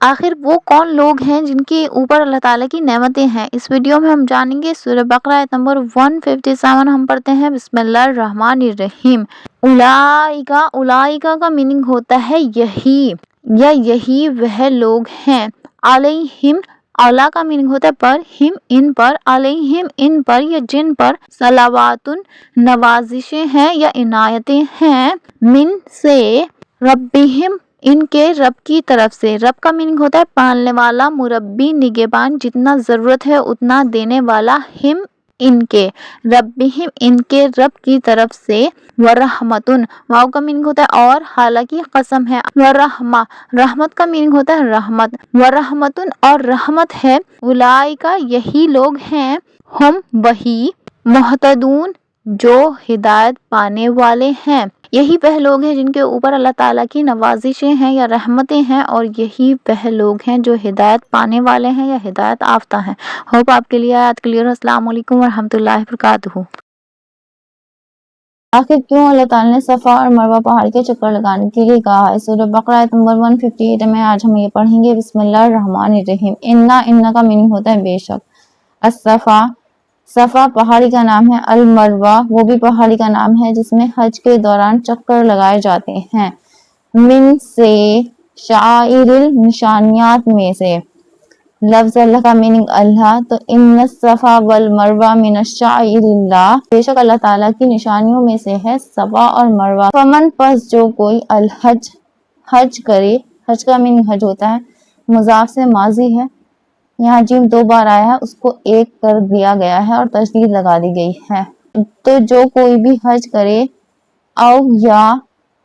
آخر وہ کون لوگ ہیں جن کے اوپر اللہ تعالیٰ کی نعمتیں ہیں؟ اس ویڈیو میں ہم جانیں گے۔ سورہ بقرہ آیت نمبر 157 ہم پڑھتے ہیں۔ بسم اللہ الرحمن الرحیم۔ اولائکا کا میننگ ہوتا ہے یہی یا یہی وہ لوگ ہیں۔ علیہم، اولا کا میننگ ہوتا ہے پر، ہم ان پر، علیہم ان پر یا جن پر، صلواتن نوازشیں ہیں یا عنایتیں ہیں، من سے، ربہم ان کے رب کی طرف سے۔ رب کا میننگ ہوتا ہے پالنے والا، مربی نگہبان، جتنا ضرورت ہے اتنا دینے والا، ہم ان کے، ربہم ان کے رب کی طرف سے، ورحمتن واو کا میننگ ہوتا ہے اور، حالانکہ قسم ہے، ورحمہ رحمت کا میننگ ہوتا ہے رحمت، ورحمتن اور رحمت ہے، اولئکا یہی لوگ ہیں، ہم وہی، مہتدون جو ہدایت پانے والے ہیں۔ یہی وہ لوگ ہیں جن کے اوپر اللہ تعالیٰ کی نوازشیں ہیں یا رحمتیں ہیں، اور یہی وہ لوگ ہیں جو ہدایت پانے والے ہیں یا ہدایت یافتہ ہیں۔ ہوپ آپ کے لیے آیات کلیئر۔ السلام علیکم ورحمۃ اللہ وبرکاتہ۔ آخر کیوں اللہ تعالیٰ نے صفا اور مروہ پہاڑ کے چکر لگانے کے لیے کہا ہے؟ سورہ بقرہ آیت نمبر 158 میں آج ہم یہ پڑھیں گے۔ بسم اللہ الرحمن الرحیم۔ انا کا میننگ ہوتا ہے بے شک، الصفا صفا پہاڑی کا نام ہے، المروہ وہ بھی پہاڑی کا نام ہے جس میں حج کے دوران چکر لگائے جاتے ہیں، من سے شعائر نشانیات میں سے، لفظ اللہ کا میننگ اللہ، تو ان الصفا والمروہ من الشعائر اللہ، بے شک اللہ تعالیٰ کی نشانیوں میں سے ہے صفا اور مروہ۔ فمن پس جو کوئی الحج حج کرے، حج کا میننگ حج ہوتا ہے، مضاف سے ماضی ہے، یہاں جیم 2 بار آیا ہے، اس کو ایک کر دیا گیا ہے اور تشدید لگا دی گئی ہے۔ تو جو کوئی بھی حج کرے او یا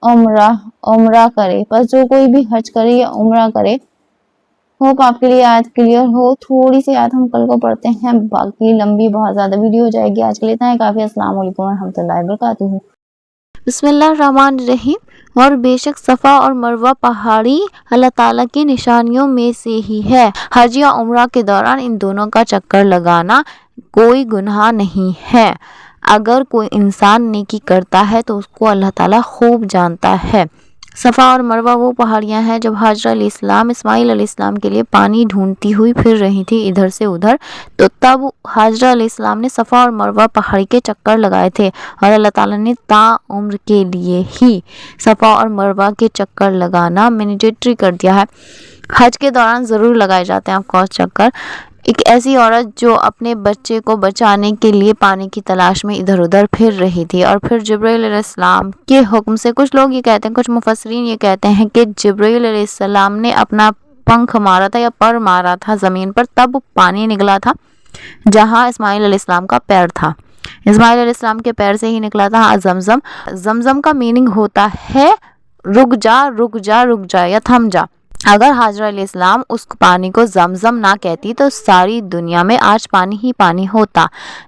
عمرہ کرے، پس جو کوئی بھی حج کرے یا عمرہ کرے۔ ہوپ آپ کے لیے آیت کلیئر ہو۔ تھوڑی سی آیت ہم کل کو پڑھتے ہیں، باقی لمبی بہت زیادہ ویڈیو ہو جائے گی، آج کے لیے اتنا ہی کافی۔ السلام علیکم ورحمۃ اللہ وبرکاتہ۔ بسم اللہ الرحمن الرحیم۔ اور بے شک صفا اور مروہ پہاڑی اللہ تعالیٰ کی نشانیوں میں سے ہی ہے، حج یا عمرہ کے دوران ان دونوں کا چکر لگانا کوئی گناہ نہیں ہے۔ اگر کوئی انسان نیکی کرتا ہے تو اس کو اللہ تعالیٰ خوب جانتا ہے۔ صفا اور مروہ وہ پہاڑیاں ہیں جب حاجرہ علیہ السلام اسماعیل علیہ السلام کے لیے پانی ڈھونڈتی ہوئی پھر رہی تھی ادھر سے ادھر، تو تب حاجرہ علیہ السلام نے صفا اور مروہ پہاڑی کے چکر لگائے تھے، اور اللہ تعالیٰ نے تا عمر کے لیے ہی صفا اور مروہ کے چکر لگانا مینڈیٹری کر دیا ہے۔ حج کے دوران ضرور لگائے جاتے ہیں آف چکر۔ ایک ایسی عورت جو اپنے بچے کو بچانے کے لیے پانی کی تلاش میں ادھر ادھر پھر رہی تھی، اور پھر جبرائیل علیہ السلام کے حکم سے، کچھ لوگ یہ کہتے ہیں، کچھ مفسرین یہ کہتے ہیں کہ جبرائیل علیہ السلام نے اپنا پنکھ مارا تھا یا پر مارا تھا زمین پر، تب پانی نکلا تھا جہاں اسماعیل علیہ السلام کا پیر تھا۔ اسماعیل علیہ السلام کے پیر سے ہی نکلا تھا زمزم۔ زمزم کا میننگ ہوتا ہے رک جا رک جا رک جا یا تھم جا۔ اگر حاجرہ علیہ السلام اس پانی کو زمزم نہ کہتی تو ساری دنیا میں آج پانی ہی پانی ہوتا۔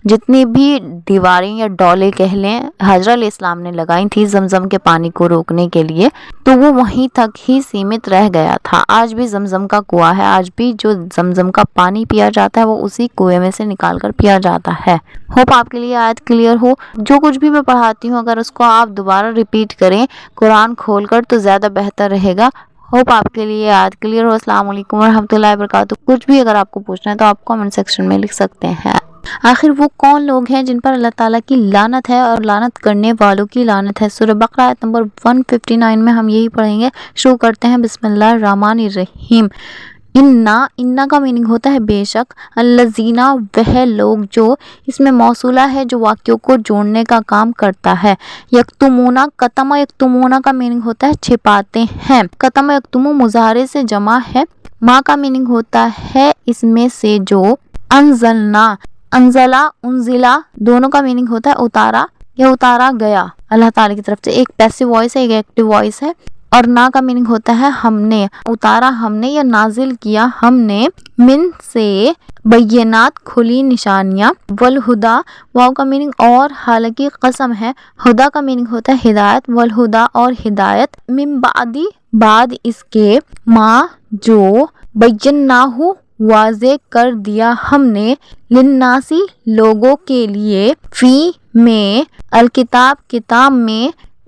جتنی بھی دیواریں یا ڈولے کہہ لیں حاجرہ علیہ السلام نے لگائی تھی زمزم کے پانی کو روکنے کے لیے، تو وہ وہیں تک ہی سیمت رہ گیا تھا۔ آج بھی زمزم کا کنواں ہے، آج بھی جو زمزم کا پانی پیا جاتا ہے وہ اسی کنویں میں سے نکال کر پیا جاتا ہے۔ ہوپ آپ کے لیے آیت کلیئر ہو۔ جو کچھ بھی میں پڑھاتی ہوں اگر اس کو آپ دوبارہ ریپیٹ کریں قرآن کھول کر تو زیادہ بہتر رہے گا۔ ہوپ آپ کے لیے آیت کلیئر ہو۔ السلام علیکم ورحمۃ اللہ وبرکاتہ۔ کچھ بھی اگر آپ کو پوچھنا ہے تو آپ کامنٹ سیکشن میں لکھ سکتے ہیں۔ آخر وہ کون لوگ ہیں جن پر اللہ تعالیٰ کی لعنت ہے اور لعنت کرنے والوں کی لعنت ہے؟ سورہ بقرہ آیت نمبر 159 میں ہم یہی پڑھیں گے۔ شروع کرتے ہیں بسم اللہ الرحمن الرحیم۔ انا کا میننگ ہوتا ہے بے شک، الذین وہ لوگ جو، اس میں موصولہ ہے جو واقعوں کو جوڑنے کا کام کرتا ہے، یکتمون کتم یکتمون کا میننگ ہوتا ہے چھپاتے ہیں، کتم یکتم مظاہرے سے جمع ہے، ما کا میننگ ہوتا ہے اس میں سے جو، انزلنا انزلا انزلا دونوں کا میننگ ہوتا ہے اتارا یا اتارا گیا اللہ تعالیٰ کی طرف سے، ایک پیسو وائس ہے ایک ایکٹیو وائس ہے، اور نا کا میننگ ہوتا ہے ہم نے، اتارا ہم نے یا نازل کیا ہم نے، من سے بینات کھلی نشانیاں، والہدا واو کا میننگ اور، حالانکہ قسم ہے، ہدا کا میننگ ہوتا ہے ہدایت، والہدا اور ہدایت، من بعدی بعد اس کے، ما جو، بیناہ واضح کر دیا ہم نے، للناسی لوگوں کے لیے، فی میں، الکتاب کتاب میں،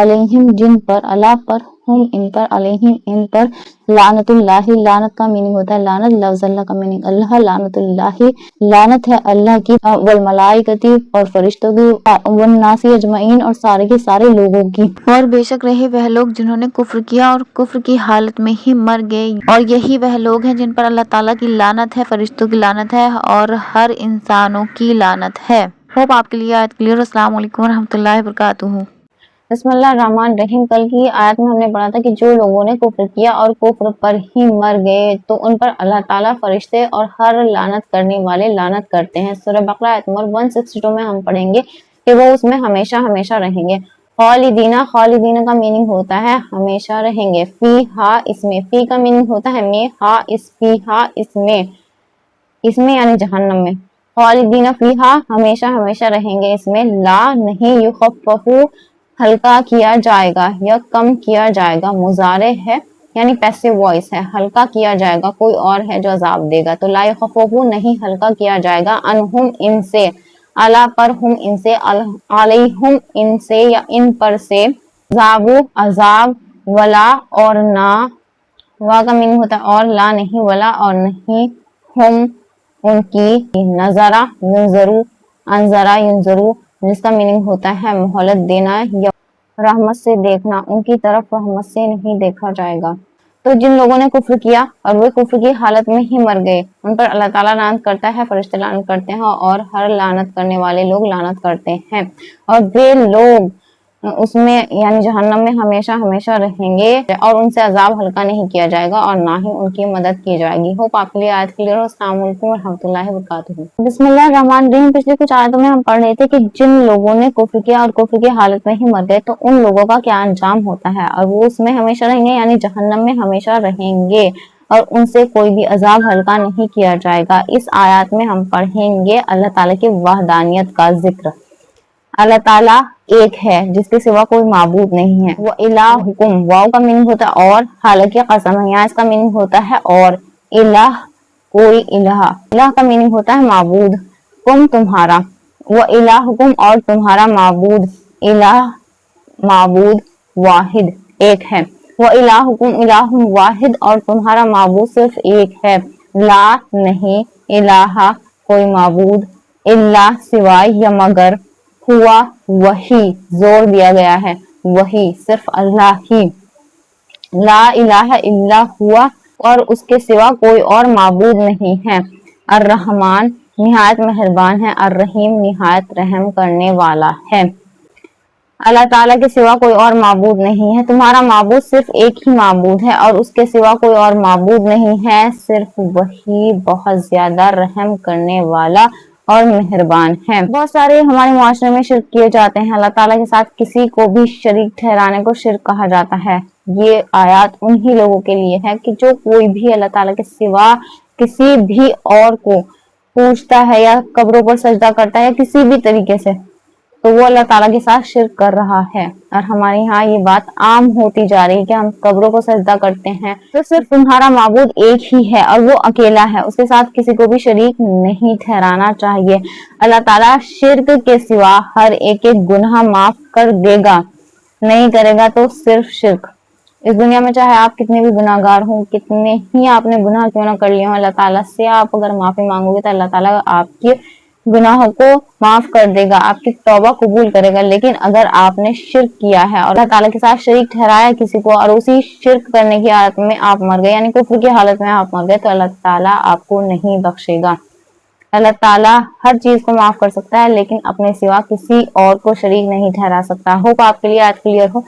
علیہم جن پر، اللہ پر، ہم ان پر، علیہم ان پر، لعنت اللہ، لعنت کا میننگ ہوتا ہے لعنت، لفظ اللہ کا میننگ اللہ، لعنت اللہ لعنت ہے اللہ کی، والملائکتی اور فرشتوں کی، والناس اجمعین اور سارے کے سارے لوگوں کی، اور بے شک رہے وہ لوگ جنہوں نے کفر کیا اور کفر کی حالت میں ہی مر گئے، اور یہی وہ لوگ ہیں جن پر اللہ تعالیٰ کی لعنت ہے، فرشتوں کی لعنت ہے اور ہر انسانوں کی لعنت ہے۔ ہوپ آپ کے لیے آیت کلیئر۔ السلام علیکم ورحمۃ اللہ وبرکاتہ۔ بسم اللہ الرحمن الرحیم۔ کل کی آیت میں ہم نے پڑھا تھا کہ جو لوگوں نے کفر کیا اور کفر پر ہی مر گئے تو ان پر اللہ تعالیٰ، فرشتے اور ہر لعنت کرنے والے لعنت کرتے ہیں۔ سورہ بقرہ آیت نمبر 162 میں ہم پڑھیں گے کہ وہ اس میں ہمیشہ ہمیشہ رہیں گے۔ خالدینہ، خالدینہ کا میننگ ہوتا ہے ہمیشہ رہیں گے۔ فی ہا، اس میں، فی کا میننگ ہوتا ہے میں، ہا اس، فی ہا اس میں یعنی جہنم میں۔ خالدین فیہا، ہمیشہ ہمیشہ رہیں گے اس میں۔ لا، نہیں، یخفف، ہلکا کیا جائے گا یا کم کیا جائے گا، مضارع ہے یعنی پیسو وائس ہے، ہلکا کیا جائے گا، کوئی اور ہے جو عذاب دے گا، تو لا یخفف، نہیں ہلکا کیا جائے گا، عنہم ان سے، علی پر ہم ان سے، علیہم ان سے یا ان پر سے، عذاب، ولا اور نہ، وا کا میننگ ہوتا ہے اور، لا نہیں، ولا اور نہیں، ہم ان کی، نظرہ ینظرو، انظرہ ینظرو، جس کا میننگ ہوتا ہے مہلت دینا یا رحمت سے دیکھنا، ان کی طرف رحمت سے نہیں دیکھا جائے گا۔ تو جن لوگوں نے کفر کیا اور وہ کفر کی حالت میں ہی مر گئے ان پر اللہ تعالیٰ لعنت کرتا ہے، فرشتے لعنت کرتے ہیں اور ہر لعنت کرنے والے لوگ لعنت کرتے ہیں، اور وہ لوگ اس میں یعنی جہنم میں ہمیشہ ہمیشہ رہیں گے اور ان سے عذاب ہلکا نہیں کیا جائے گا اور نہ ہی ان کی مدد کی جائے گی۔ ہوپ آپ کے لیے آیت کلیئر ہو۔ السلام علیکم ورحمۃ اللہ وبرکاتہ۔ بسم اللہ الرحمن الرحیم۔ پچھلی کچھ آیتوں میں ہم پڑھ رہے تھے کہ جن لوگوں نے کفر کیا اور کفر کی حالت میں ہی مر گئے تو ان لوگوں کا کیا انجام ہوتا ہے، اور وہ اس میں ہمیشہ رہیں گے یعنی جہنم میں ہمیشہ رہیں گے اور ان سے کوئی بھی عذاب ہلکا نہیں کیا جائے گا۔ اس آیات میں ہم پڑھیں گے اللہ تعالیٰ کی وحدانیت کا ذکر۔ اللہ تعالیٰ ایک ہے جس کے سوا کوئی معبود نہیں ہے۔ وہ الہکم، واو کا میننگ ہوتا ہے اور، حالانکہ قسم ہے، یہاں اس کا میننگ ہوتا ہے اور، الہ کوئی، الہ کا میننگ ہوتا ہے معبود، کم تمہارا، وہ الہکم اور تمہارا معبود، الہ معبود، واحد ایک ہے، وہ الہکم الہ واحد اور تمہارا معبود صرف ایک ہے، لا نہیں، الہ کوئی معبود، الا سوائے یا مگر، ہوا وہی، زور دیا گیا ہے، وہی صرف اللہ ہی، لا الہ الا ہوا اور اس کے سوا کوئی اور معبود نہیں ہے، الرحمن نہایت مہربان ہے، الرحیم نہایت رحم کرنے والا ہے۔ اللہ تعالیٰ کے سوا کوئی اور معبود نہیں ہے، تمہارا معبود صرف ایک ہی معبود ہے اور اس کے سوا کوئی اور معبود نہیں ہے، صرف وہی بہت زیادہ رحم کرنے والا اور مہربان ہے۔ بہت سارے ہمارے معاشرے میں شرک کیے جاتے ہیں، اللہ تعالیٰ کے ساتھ کسی کو بھی شریک ٹھہرانے کو شرک کہا جاتا ہے۔ یہ آیات انہی لوگوں کے لیے ہے کہ جو کوئی بھی اللہ تعالیٰ کے سوا کسی بھی اور کو پوجتا ہے یا قبروں پر سجدہ کرتا ہے یا کسی بھی طریقے سے، تو وہ اللہ تعالیٰ کے ساتھ شرک کر رہا ہے، اور ہمارے یہاں یہ بات عام ہوتی جا رہی ہے کہ ہم قبروں کو سجدہ کرتے ہیں، تو صرف تمہارا معبود ایک ہی ہے اور وہ اکیلا ہے، اس کے ساتھ کسی کو بھی شریک نہیں ٹھہرانا چاہیے۔ اللہ تعالیٰ شرک کے سوا ہر ایک گناہ معاف کر دے گا، نہیں کرے گا تو صرف شرک۔ اس دنیا میں چاہے آپ کتنے بھی گناہ گار ہوں، کتنے ہی آپ نے گناہ کیوں نہ کر لیے ہوں، اللہ تعالیٰ سے آپ اگر معافی مانگو گے تو اللہ تعالیٰ آپ کے گناہوں کو معاف کر دے گا، آپ کی توبہ قبول کرے گا۔ لیکن اگر آپ نے شرک کیا ہے اور اللہ تعالیٰ کے ساتھ شریک ٹھہرایا کسی کو اور اسی شرک کرنے کی حالت میں آپ مر گئے یعنی کفر کی حالت میں آپ مر گئے تو اللہ تعالیٰ آپ کو نہیں بخشے گا۔ اللہ تعالیٰ ہر چیز کو معاف کر سکتا ہے لیکن اپنے سوا کسی اور کو شریک نہیں ٹھہرا سکتا۔ ہوپ آپ کے لیے آیت کلیئر ہو۔